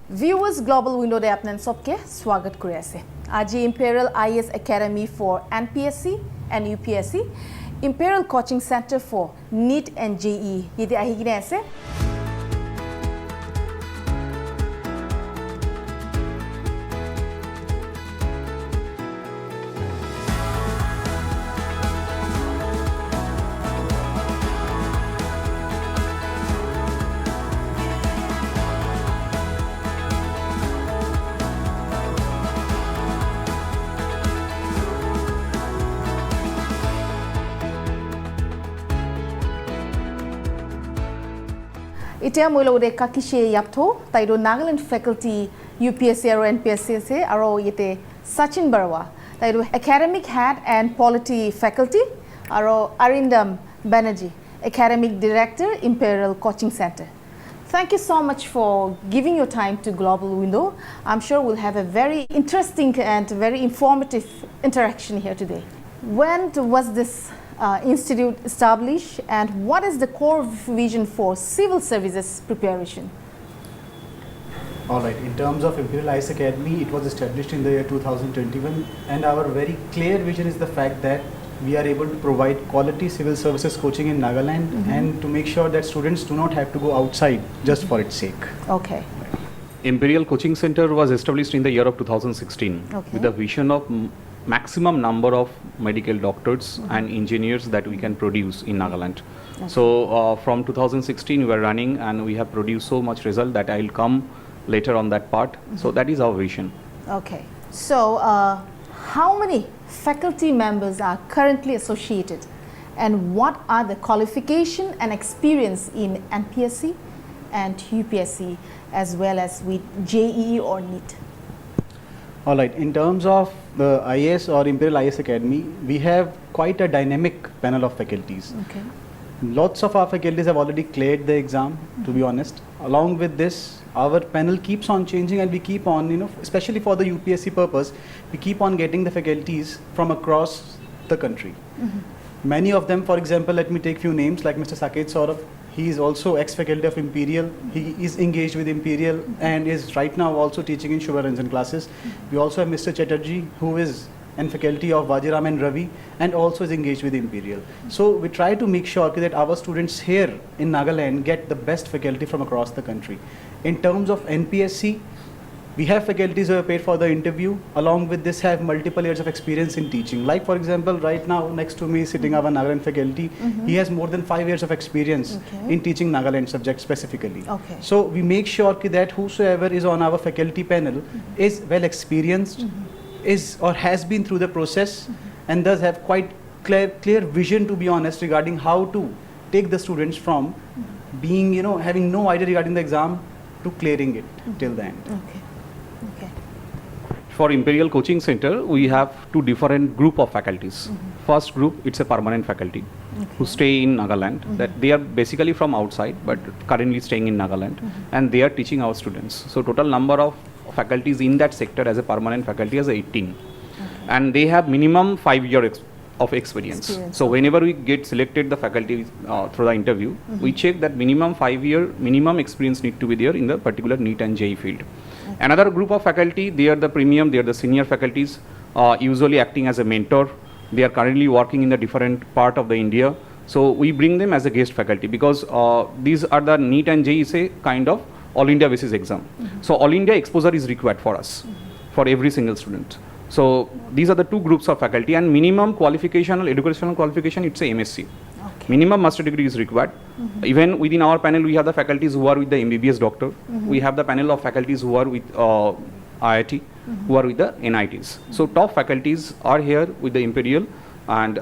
Viewers Global Window de apnen sobke swagat kori ase. Aji Imperial IAS Academy for Npsc and Upsc, Imperial Coaching Center for NEET and JEE. Yete ahi gine ase. Itia moi lode kakishe yaptho taido Nagalin faculty UPSC aro Npsc se aro yete Sachin Barwa taido academic head and polity faculty aro Arindam Banerjee academic director Imperial Coaching Center. Thank you so much for giving your time to Global Window. I'm sure we'll have a very interesting and very informative interaction here today. When was this institute established and what is the core vision for civil services preparation? Alright, in terms of Imperial IAS Academy, it was established in the year 2021 and our very clear vision is the fact that we are able to provide quality civil services coaching in Nagaland and to make sure that students do not have to go outside just for its sake. Okay. Imperial Coaching Center was established in the year of 2016 with the vision of maximum number of medical doctors and engineers that we can produce in Nagaland. Okay. So from 2016 we were running and we have produced so much result that I will come later on that part. So that is our vision. Okay. So how many faculty members are currently associated and what are the qualification and experience in Npsc and Upsc as well as with JEE or NEET? Alright, in terms of the IAS or Imperial IAS Academy, we have quite a dynamic panel of faculties. Okay. Lots of our faculties have already cleared the exam, to be honest. Along with this, our panel keeps on changing and we keep on, especially for the UPSC purpose, we keep on getting the faculties from across the country. Many of them, for example, let me take few names like Mr. Saket Saurabh. He is also ex-faculty of Imperial. He is engaged with Imperial and is right now also teaching in Shubha Ranjan classes. We also have Mr. Chatterjee, who is in faculty of Vajiram and Ravi and also is engaged with Imperial. So we try to make sure that our students here in Nagaland get the best faculty from across the country. In terms of Npsc, we have faculties who have paid for the interview. Along with this, have multiple years of experience in teaching. Like for example, right now next to me sitting our Nagaland faculty, he has more than 5 years of experience in teaching Nagaland subject specifically. Okay. So we make sure that whosoever is on our faculty panel is well experienced, is or has been through the process and does have quite clear vision, to be honest, regarding how to take the students from being, having no idea regarding the exam to clearing it till the end. Okay. Okay. For Imperial Coaching Center, we have two different group of faculties. First group, it's a permanent faculty who stay in Nagaland. That they are basically from outside but currently staying in Nagaland and they are teaching our students. So total number of faculties in that sector as a permanent faculty is 18 and they have minimum 5 years of experience. So whenever we get selected the faculty through the interview, we check that minimum 5 year minimum experience need to be there in the particular NEET and JEE field. Another group of faculty, they are the premium, they are the senior faculties, usually acting as a mentor. They are currently working in the different part of the India. So we bring them as a guest faculty because these are the NEET and JEE say kind of all India basis exam. So all India exposure is required for us, for every single student. So these are the two groups of faculty and minimum qualification, educational qualification, it's a MSc. Minimum master degree is required. Even within our panel, we have the faculties who are with the MBBS doctor. We have the panel of faculties who are with IIT, who are with the NITs. So top faculties are here with the Imperial and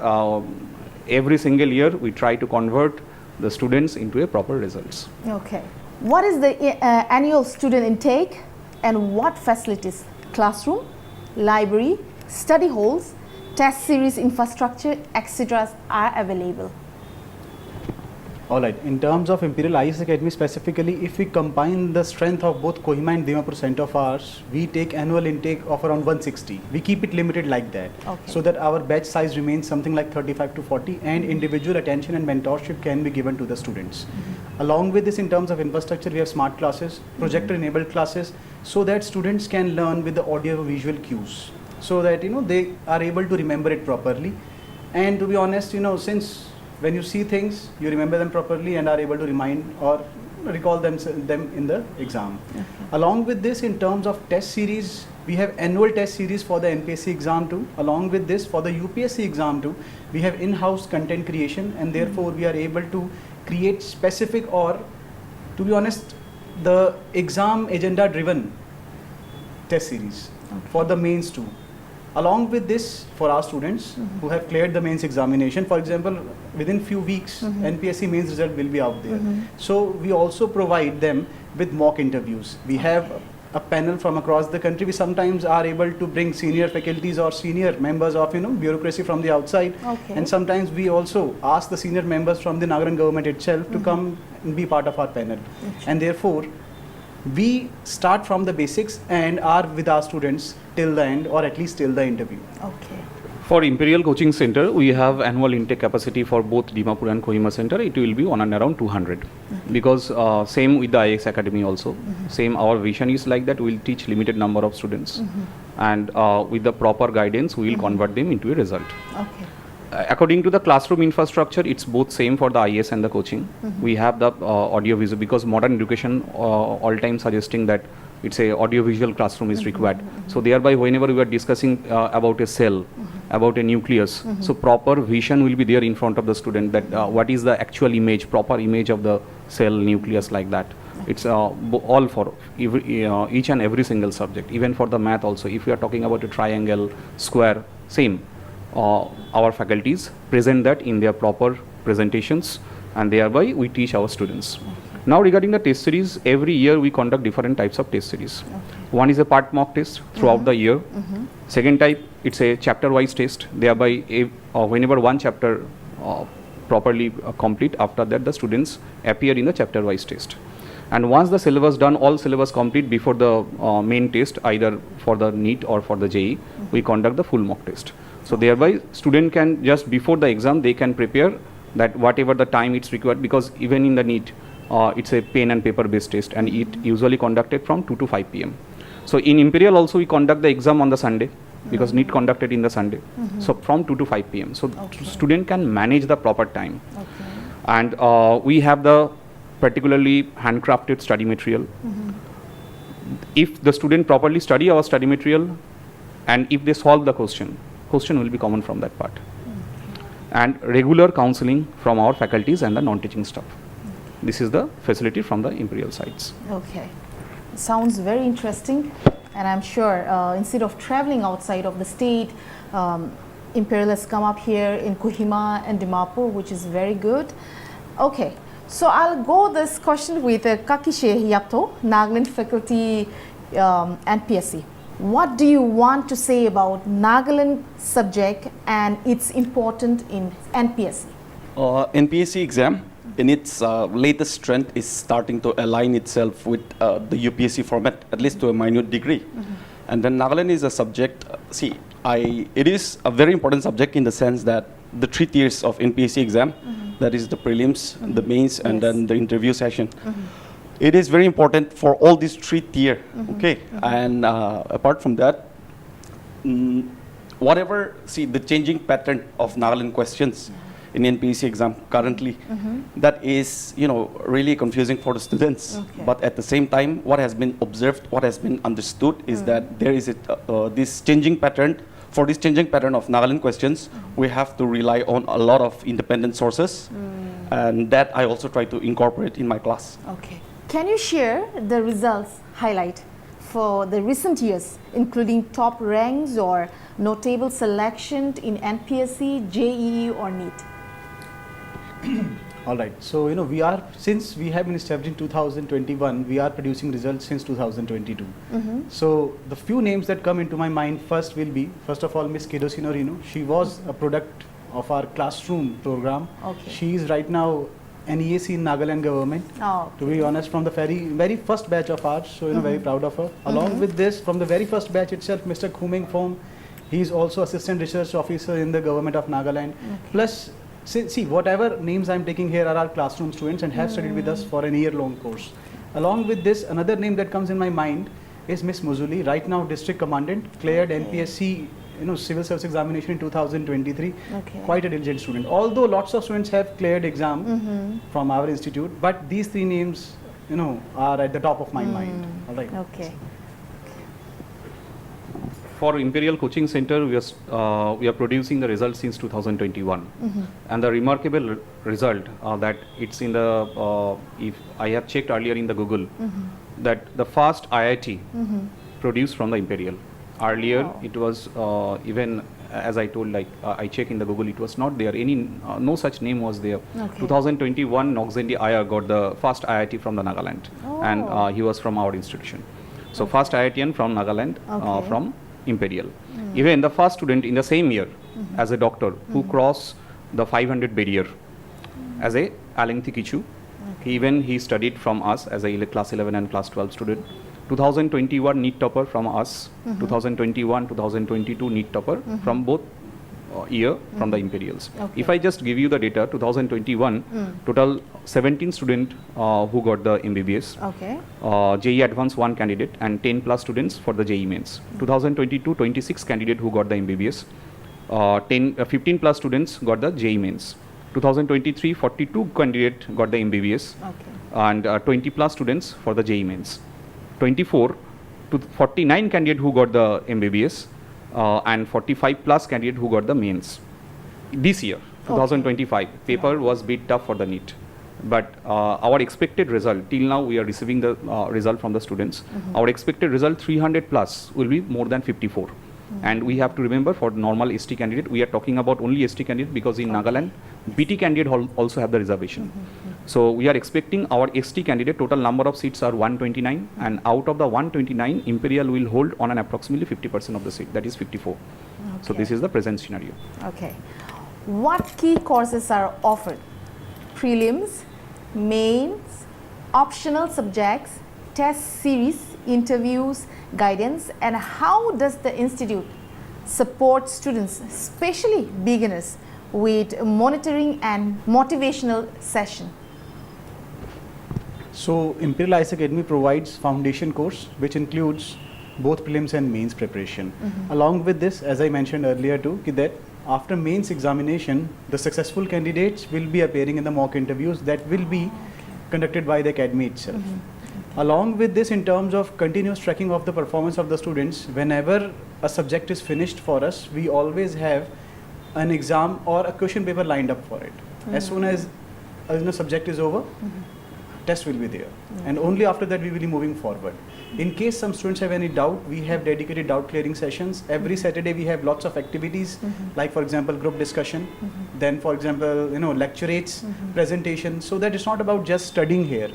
every single year we try to convert the students into a proper results. Okay. What is the annual student intake and what facilities, classroom, library, study halls, test series infrastructure, etc. are available? All right. In terms of Imperial IS Academy specifically, if we combine the strength of both Kohima and Dimapur center of ours, we take annual intake of around 160. We keep it limited like that, so that our batch size remains something like 35 to 40, and individual attention and mentorship can be given to the students. Along with this, in terms of infrastructure, we have smart classes, projector-enabled classes, so that students can learn with the audio-visual cues, so that they are able to remember it properly. And to be honest, since when you see things, you remember them properly and are able to remind or recall them in the exam. Along with this, in terms of test series, we have annual test series for the Npsc exam too. Along with this, for the UPSC exam too, we have in-house content creation, and therefore we are able to create specific, or to be honest, the exam agenda driven test series for the mains too. Along with this, for our students who have cleared the mains examination, for example, within few weeks, Npsc mains result will be out there. So we also provide them with mock interviews. We have a panel from across the country. We sometimes are able to bring senior faculties or senior members of bureaucracy from the outside, and sometimes we also ask the senior members from the Nagalin government itself to come and be part of our panel. And therefore, we start from the basics and are with our students till the end, or at least till the interview. For Imperial Coaching Center, we have annual intake capacity for both Dimapur and Kohima Center. It will be on and around 200. Because same with the IX Academy also. Same, our vision is like that. We will teach limited number of students. And with the proper guidance, we will convert them into a result. According to the classroom infrastructure, it's both same for the IS and the coaching. We have the audio visual, because modern education all time suggesting that it's a audio visual classroom is required. So thereby, whenever we are discussing about a cell, about a nucleus, so proper vision will be there in front of the student, that what is the actual image, proper image of the cell, nucleus, like that. It's all for each and every single subject. Even for the math also, if we are talking about a triangle, square, same. Our faculties present that in their proper presentations, and thereby we teach our students. Now regarding the test series, every year we conduct different types of test series. One is a part mock test throughout the year. Second type, it's a chapter wise test, thereby whenever one chapter properly complete, after that the students appear in the chapter wise test. And once the syllabus done, all syllabus complete before the main test, either for the NEET or for the JEE, we conduct the full mock test. So thereby student can just before the exam, they can prepare that whatever the time it's required, because even in the NEET, it's a pen and paper based test, and it usually conducted from 2 to 5 p.m. So in Imperial also we conduct the exam on the Sunday, because NEET conducted in the Sunday. So from 2 to 5 p.m. So student can manage the proper time. And we have the particularly handcrafted study material. If the student properly study our study material, and if they solve the question will be common from that part. And regular counseling from our faculties and the non-teaching staff. This is the facility from the Imperial sides. Sounds very interesting, and I'm sure instead of traveling outside of the state, Imperial has come up here in Kohima and Dimapur, which is very good. So I'll go this question with Kakishe Yapto, Nagalin faculty, Npsc. What do you want to say about Nagalin subject and its importance in Npsc? Npsc exam, in its latest strength, is starting to align itself with the UPSC format, at least to a minute degree. And then Nagalin is a subject, it is a very important subject in the sense that the 3 tiers of Npsc exam, that is the prelims, the mains, and then the interview session. It is very important for all these 3 tiers, and apart from that, the changing pattern of Nagalin questions in Npsc exam currently, that is, really confusing for the students. But at the same time, what has been observed, what has been understood is that there is this changing pattern. For this changing pattern of Nagalin questions, we have to rely on a lot of independent sources, and that I also try to incorporate in my class. Can you share the results highlight for the recent years, including top ranks or notable selection in Npsc, JEE or NEET? All right. So, since we have been established in 2021, we are producing results since 2022. So, the few names that come into my mind first of all, Miss Kedo Sinorino. She was a product of our classroom program. She is right now NEAC in Nagaland government. Oh, To be honest, from the very first batch of ours, so very proud of her. Along with this, from the very first batch itself, Mr. Khumeng Phom, he is also assistant research officer in the government of Nagaland. Plus, see, whatever names I'm taking here are our classroom students and have studied with us for a year-long course. Along with this, another name that comes in my mind is Miss Muzuli, right now district commandant, cleared Npsc civil service examination in 2023. Okay. Quite a diligent student. Although lots of students have cleared exam from our institute, but these three names, are at the top of my mind. All right. Okay. For Imperial Coaching Center, we are producing the results since 2021, and the remarkable result that it's in the if I have checked earlier in the Google that the first IIT produced from the Imperial. Earlier, it was even as I told, like I check in the Google, it was not there. No such name was there. Okay. 2021, Nogzendi Iyer got the first IIT from the Nagaland, and he was from our institution. So first IITian from Nagaland, from Imperial. Even the first student in the same year as a doctor who crossed the 500 barrier as a Alengthi Kichu. Even he studied from us as a class 11 and class 12 student. 2021 NEET topper from us, 2021, 2022 NEET topper from both year from the Imperials. Okay. If I just give you the data, 2021, total 17 student who got the MBBS, Okay. JEE Advanced 1 candidate and 10 plus students for the JEE Mains. 2022, 26 candidate who got the MBBS, 15 plus students got the JEE Mains. 2023, 42 candidate got the MBBS, Okay. and 20 plus students for the JEE Mains. 24 to 49 candidate who got the MBBS, and 45 plus candidate who got the mains. This year, 2025, paper was bit tough for the NEET. But our expected result, till now we are receiving the result from the students. Our expected result 300 plus will be more than 54. And we have to remember, for normal ST candidate, we are talking about only ST candidate, because in Nagaland, BT candidate also have the reservation. So we are expecting our ST candidate, total number of seats are 129, and out of the 129, Imperial will hold on an approximately 50% of the seat, that is 54. So this is the present scenario. Okay. What key courses are offered? Prelims, mains, optional subjects, test series, interviews, guidance, and how does the institute support students, especially beginners, with monitoring and motivational session? So Imperial IS Academy provides foundation course which includes both prelims and mains preparation. Along with this, as I mentioned earlier too, that after mains examination, the successful candidates will be appearing in the mock interviews that will be conducted by the academy itself. Along with this, in terms of continuous tracking of the performance of the students, whenever a subject is finished for us, we always have an exam or a question paper lined up for it. As soon as a subject is over, test will be there, and only after that we will be moving forward. In case some students have any doubt, we have dedicated doubt clearing sessions. Every Saturday we have lots of activities, like for example group discussion, then for example lecturates, presentation, so that it's not about just studying here.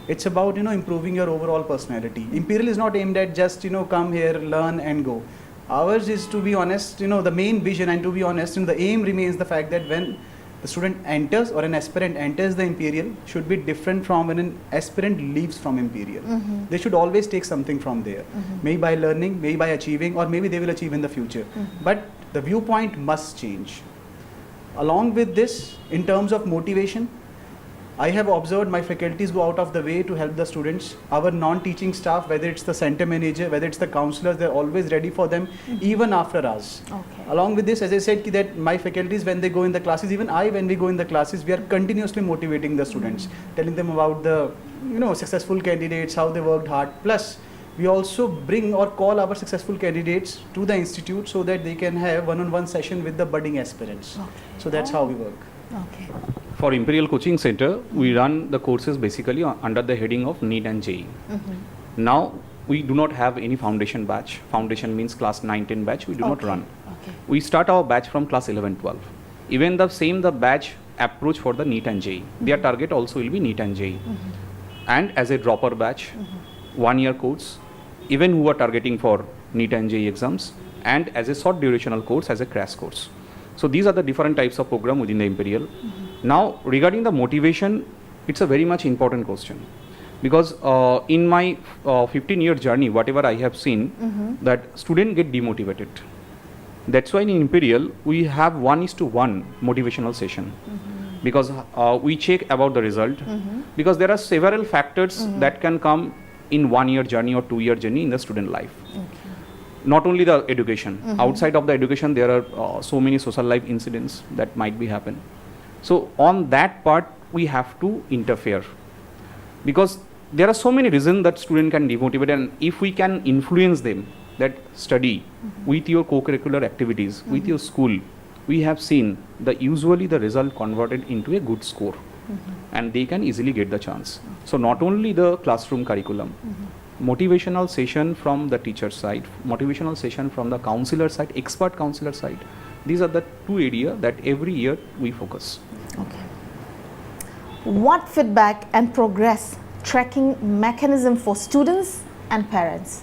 It's about improving your overall personality. Imperial is not aimed at just come here, learn and go. Ours is, to be honest, the main vision, and to be honest, the aim remains the fact that when the student enters or an aspirant enters the Imperial, should be different from when an aspirant leaves from Imperial. They should always take something from there, maybe by learning, maybe by achieving, or maybe they will achieve in the future. But the viewpoint must change. Along with this, in terms of motivation, I have observed my faculties go out of the way to help the students. Our non-teaching staff, whether it's the center manager, whether it's the counselors, they're always ready for them, even after us. Okay. Along with this, as I said, that my faculties, when they go in the classes, even when we go in the classes, we are continuously motivating the students, telling them about the successful candidates, how they worked hard. Plus, we also bring or call our successful candidates to the institute so that they can have one-on-one session with the budding aspirants. Okay. So that's how we work. Okay. For Imperial Coaching Center, we run the courses basically under the heading of NEET and JEE. Now, we do not have any foundation batch. Foundation means class 9-10 batch, we do not run. Okay. We start our batch from class 11-12. Even the batch approach for the NEET and JEE. Their target also will be NEET and JEE. And as a dropper batch, 1 year course, even who are targeting for NEET and JEE exams, and as a short durational course, as a crash course. So these are the different types of program within the Imperial. Now, regarding the motivation, It's a very much important question. Because in my 15-year journey, whatever I have seen, that students get demotivated. That's why in Imperial, we have 1:1 motivational session. Because we check about the result. Because there are several factors that can come in 1-year journey or 2-year journey in the student life. Not only the education. Outside of the education, there are so many social life incidents that might be happen. So on that part, we have to interfere. Because there are so many reasons that student can demotivate, and if we can influence them that study with your co-curricular activities, with your school, we have seen that usually the result converted into a good score, and they can easily get the chance. So not only the classroom curriculum, motivational session from the teacher side, motivational session from the counselor side, expert counselor side, these are the two areas that every year we focus. Okay. What feedback and progress tracking mechanism for students and parents?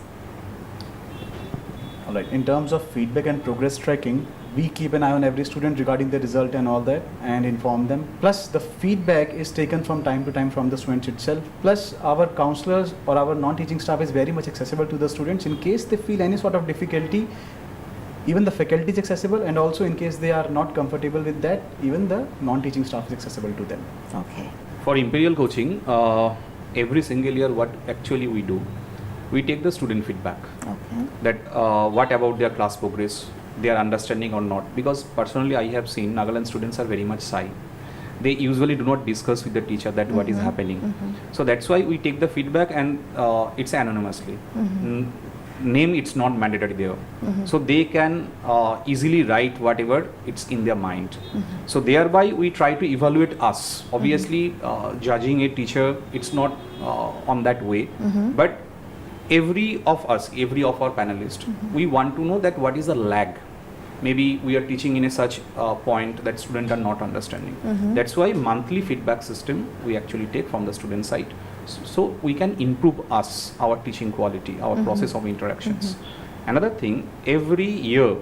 All right. In terms of feedback and progress tracking, we keep an eye on every student regarding the result and all that, and inform them. Plus, the feedback is taken from time to time from the students itself. Plus, our counselors or our non-teaching staff is very much accessible to the students. In case they feel any sort of difficulty, even the faculty is accessible, and also in case they are not comfortable with that, even the non-teaching staff is accessible to them. Okay. For Imperial coaching, every single year what actually we do, we take the student feedback. Okay. That what about their class progress, they are understanding or not. Because personally I have seen Nagaland students are very much shy. They usually do not discuss with the teacher that what is happening. So that's why we take the feedback, and it's anonymously. Name it's not mandatory there. So they can easily write whatever it's in their mind. So thereby we try to evaluate us. Obviously judging a teacher, it's not on that way. But every of us, every of our panelists, we want to know that what is the lag. Maybe we are teaching in a such point that students are not understanding. That's why monthly feedback system we actually take from the student side. So we can improve our teaching quality, our process of interactions. Another thing, every year,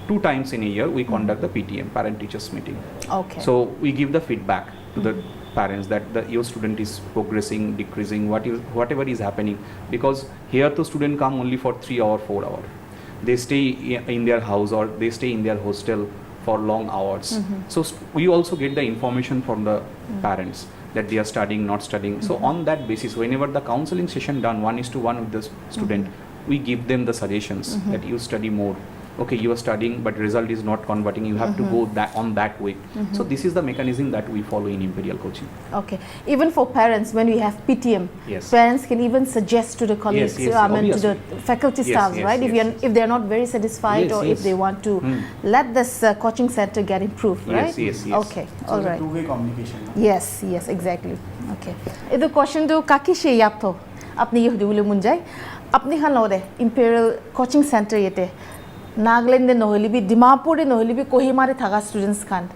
2 times in a year, we conduct the PTM, parent teachers meeting. Okay. So we give the feedback to the parents that your student is progressing, decreasing, whatever is happening. Because here the student come only for 3 or 4 hours. They stay in their house or they stay in their hostel for long hours. So we also get the information from the parents that they are studying, not studying. So on that basis, whenever the counseling session done 1:1 with the student, we give them the suggestions that you study more. Okay, you are studying, but result is not converting. You have to go on that way. So this is the mechanism that we follow in Imperial coaching. Okay. Even for parents, when we have PTM, Yes. parents can even suggest to the colleagues, yes, to the obviously. faculty staff, yes, right? yes, If they are not very satisfied, Yes, or yes. if they want to let this coaching center get improved, right? Yes. Okay. So All it's a right. two-way communication. Yes, exactly. Okay. This question to kaki she yapto. Apni yuh dulu munjai. Apni khan lode Imperial coaching center yete. Nagalin de noheli bi, Dimapur de noheli bi, Kohima de thaga students khan.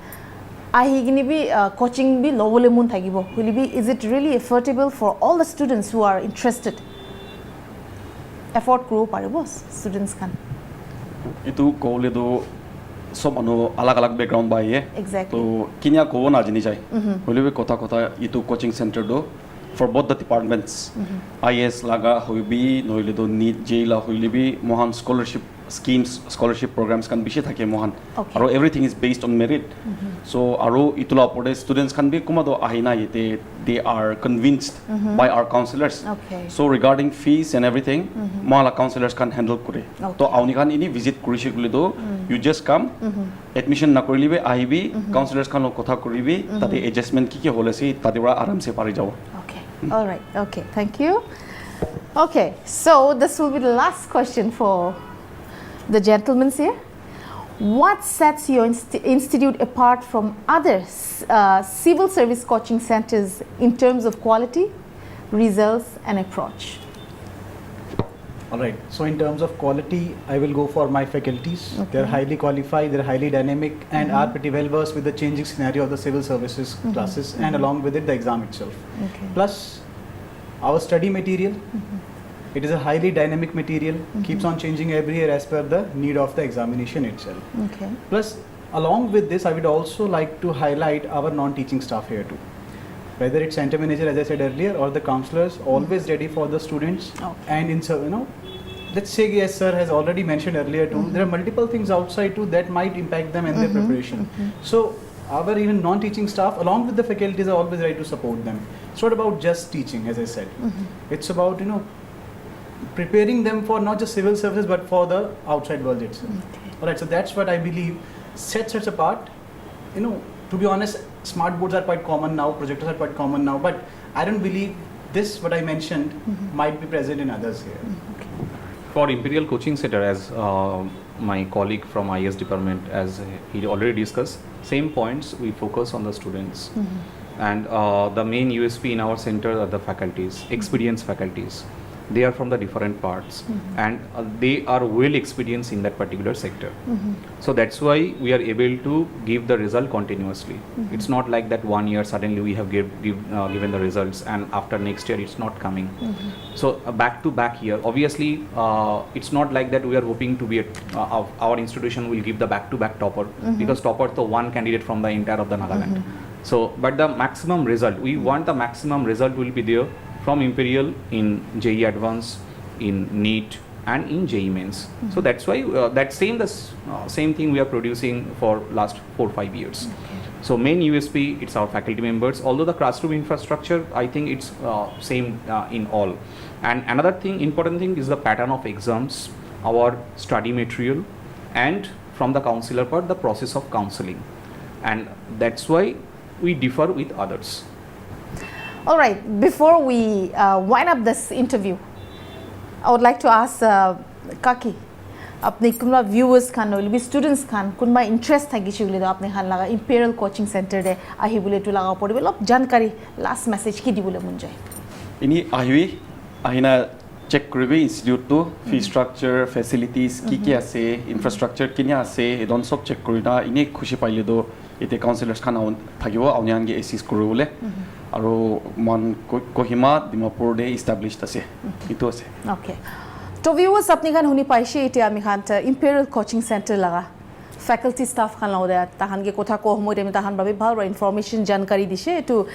Ahigini bi coaching bi lowole mun thagibo. Huli bi, is it really affordable for all the students who are interested? Afford kuro paribo students khan. Itu kole do sob anu alag background ba ye. Exactly. So kinya ko na jini jai. Hole bi kota itu coaching center do for both the departments. IS laga hoibi noile do NEET JEE hoile bi mohan scholarship schemes, scholarship programs can be thake mohan. Okay. Aro everything is based on merit. So aro itula pore students can be kumado ahina yete, they are convinced by our counselors. Okay. So regarding fees and everything, mala counselors can handle kure. Okay. To auni kan ini visit kurishi kule do, you just come, admission na korilibe ahibi, counselors kan lo kotha koribi, tate adjustment ki holesi tate bra aram se pari jawo. Okay. All right. Okay. Thank you. Okay. So this will be the last question for the gentlemen here. What sets your institute apart from other civil service coaching centers in terms of quality, results, and approach? All right. So in terms of quality, I will go for my faculties. Okay. They're highly qualified, they're highly dynamic, and are pretty well versed with the changing scenario of the civil services classes, and along with it, the exam itself. Okay. Plus, our study material. It is a highly dynamic material, keeps on changing every year as per the need of the examination itself. Okay. Plus, along with this, I would also like to highlight our non-teaching staff here too. Whether it's center manager, as I said earlier, or the counselors, always ready for the students. And in let's say, yes, sir has already mentioned earlier too, there are multiple things outside too that might impact them in their preparation. So our even non-teaching staff, along with the faculties, are always ready to support them. It's not about just teaching, as I said. It's about preparing them for not just civil services but for the outside world itself. Alright, so that's what I believe sets us apart. To be honest, smart boards are quite common now, projectors are quite common now, but I don't believe this, what I mentioned, might be present in others here. For Imperial Coaching Center, as my colleague from IS department, as he already discussed, same points, we focus on the students. And the main USP in our center are the faculties, experienced faculties. They are from the different parts and they are well experienced in that particular sector. So that's why we are able to give the result continuously. It's not like that 1 year suddenly we have given the results and after next year it's not coming. So back to back year, obviously it's not like that we are hoping to be our institution will give the back to back topper because topper is one candidate from the entire of the Nagaland. So but the maximum result, we want the maximum result will be there from Imperial in JEE Advanced, in NEET and in JEE Mains. So that's why that same thing we are producing for last 4-5 years. So main USP, it's our faculty members, although the classroom infrastructure, I think it's same in all. And another thing, important thing is the pattern of exams, our study material, and from the counselor part, the process of counseling. And that's why we differ with others. All right, before we wind up this interview, I would like to ask Kaki, अपने कुम्ला viewers Khan Nooli भी students Khan कुम्ला interest था किसी बोले तो आपने खान लगा Imperial Coaching Center दे आही बोले तो लगा पड़ी बोले अब जानकारी last message की दी बोले मुझे इन्हीं आही ना check करेंगे institute तो fee structure facilities क्या से infrastructure क्या से इधर सब check करेंगे इन्हीं खुशी पाइले तो इतने counselors खान आउन थाकी वो आउन यान के assist करो बोले आरो मन कोहिमा दिमापुर दे establish तसे इतो से Okay. तो viewers अपनी खान होनी पाइशे इटे आमी खान ता Imperial Coaching Center लगा faculty staff खान लाओ दे ताहन के कोठा को हमों दे में ताहन बाबी भाल information जानकारी दिशे तो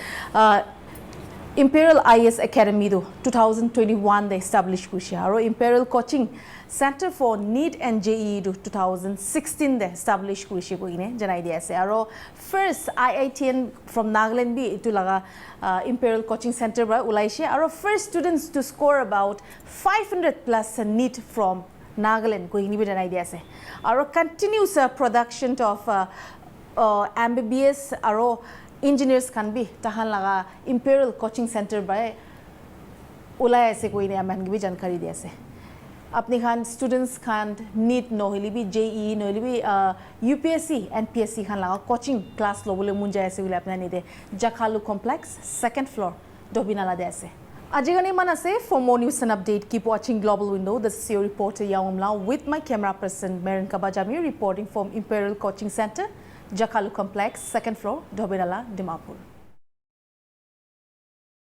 Imperial IS Academy do 2021 they established kushi aro Imperial Coaching Center for NEET and JEE do 2016 they established kushi ko ine janai dia ase aro first IITN from Nagalin bi itu laga Imperial Coaching Center ba ulaishe aro first students to score about 500 plus NEET from Nagalin ko ini bi janai dia ase aro continuous production of MBBS aro engineers can be tahan laga Imperial Coaching Center by ulai ऐसे कोई नहीं आमन की भी जानकारी दिया से अपने Khan students Khan NEET नोहिली भी JEE नोहिली भी UPSC Npsc खान लागा coaching class लो बोले मुंजा ऐसे उले अपना नहीं दे Jakalu Complex second floor डोबिना ला दे ऐसे अजीगने मना से for more news and update keep watching Global Window. This is your reporter Yaumla with my camera person Merin Kabajami reporting from Imperial Coaching Center Jakalu Complex, second floor, Dobirala, Dimapur.